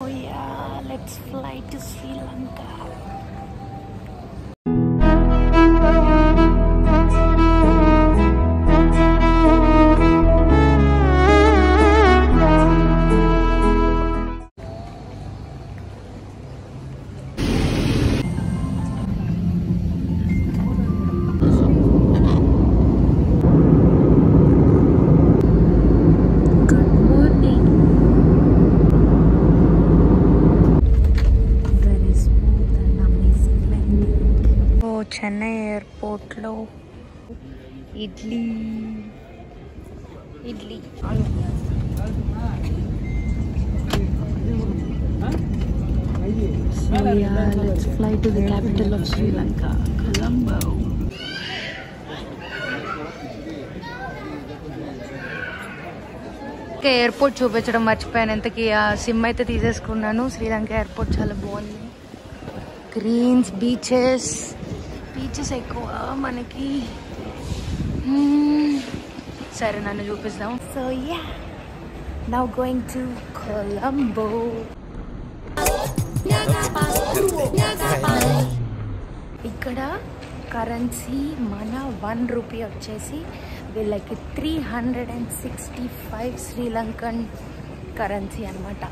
Oh yeah, let's fly to Sri Lanka. Chennai ఎయిర్పోర్ట్లో idli So yeah, let's fly to the capital of Sri Lanka, Colombo. Airport చూపించడం మర్చిపోయాను. ఎంతకి ఆ SIM అయితే తీసేసుకున్నాను. శ్రీలంక ఎయిర్పోర్ట్ చాలా బాగుంది. గ్రీన్స్, బీచెస్ ఎక్కువ మనకి. సరే నన్ను చూపిస్తాం. So yeah, now going to Colombo. ఇక్కడ కరెన్సీ మన 1 రూపీ వచ్చేసి వీళ్ళకి 365 శ్రీలంకన్ కరెన్సీ అన్నమాట.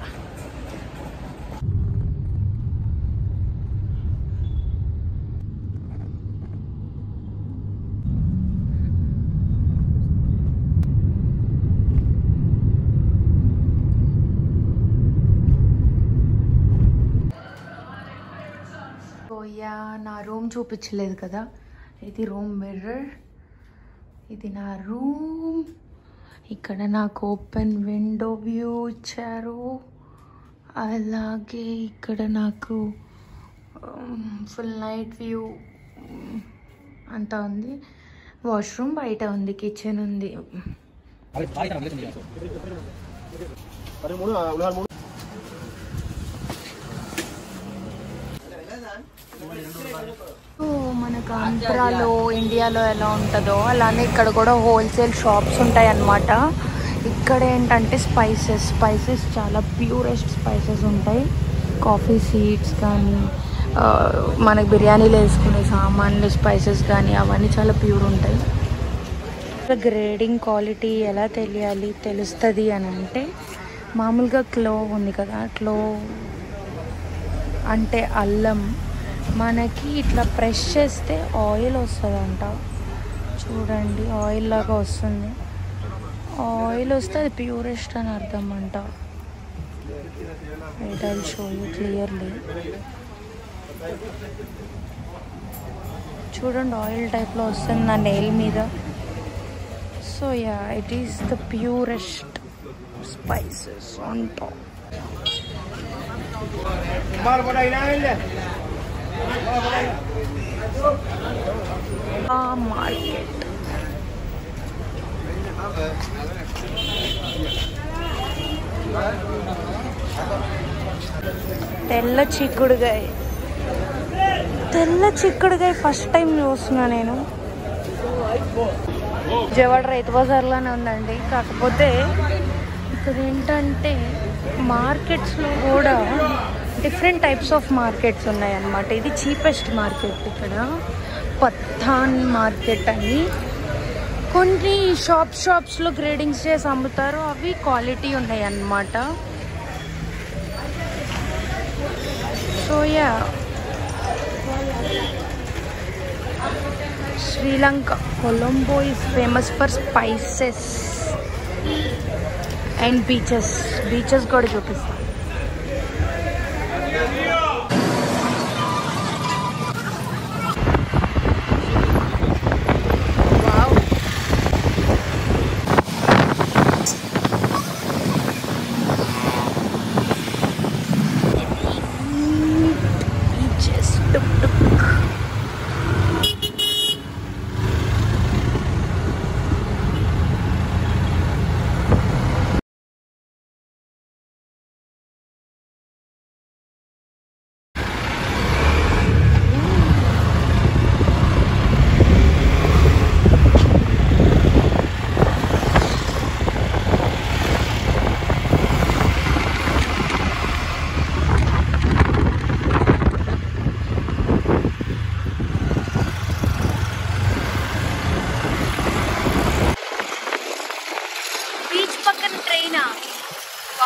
నా రూమ్ చూపించలేదు కదా, ఇది రూమ్ మిర్రర్. ఇది నా రూమ్. ఇక్కడ నాకు ఓపెన్ విండో వ్యూ ఇచ్చారు. అలాగే ఇక్కడ నాకు ఫుల్ నైట్ వ్యూ అంతా ఉంది. వాష్రూమ్ బయట ఉంది, కిచెన్ ఉంది. మనకు ఆంధ్రాలో, ఇండియాలో ఎలా ఉంటుందో అలానే ఇక్కడ కూడా హోల్సేల్ షాప్స్ ఉంటాయి అన్నమాట. ఇక్కడ ఏంటంటే స్పైసెస్ చాలా ప్యూరెస్ట్ స్పైసెస్ ఉంటాయి. కాఫీ సీడ్స్ కానీ, మనకు బిర్యానీలో వేసుకునే సామాన్లు స్పైసెస్ కానీ అవన్నీ చాలా ప్యూర్ ఉంటాయి. గ్రేడింగ్ క్వాలిటీ ఎలా తెలుస్తుంది అని అంటే, మామూలుగా క్లోవ్ ఉంది కదా, క్లోవ్ అంటే అల్లం, మనకి ఇట్లా ప్రెస్ చేస్తే ఆయిల్ వస్తుందంట. చూడండి, ఆయిల్ లాగా వస్తుంది. ఆయిల్ వస్తే అది ప్యూరెస్ట్ అని అర్థం అంట. Wait, I will show you clearly. చూడండి, ఆయిల్ టైప్లో వస్తుంది నా నెయిల్ మీద. So ya, it is the purest spices on top. Market తెల్ల చిక్కుడుగాయ ఫస్ట్ టైం చూస్తున్నా నేను. విజయవాడ రైతు బజార్లోనే ఉందండి. కాకపోతే ఇక్కడ ఏంటంటే మార్కెట్స్లో కూడా డిఫరెంట్ టైప్స్ ఆఫ్ మార్కెట్స్ ఉన్నాయన్నమాట. ఇది చీపెస్ట్ మార్కెట్. ఇక్కడ పత్తాన్ మార్కెట్ అని కొన్ని షాప్స్లో గ్రేడింగ్స్ చేసి అమ్ముతారు. అవి క్వాలిటీ ఉన్నాయి అన్నమాట. So yeah, Sri Lanka Colombo is famous for spices and beaches కూడా చూపిస్తాను.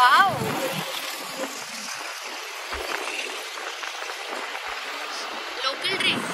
Wow, local drink.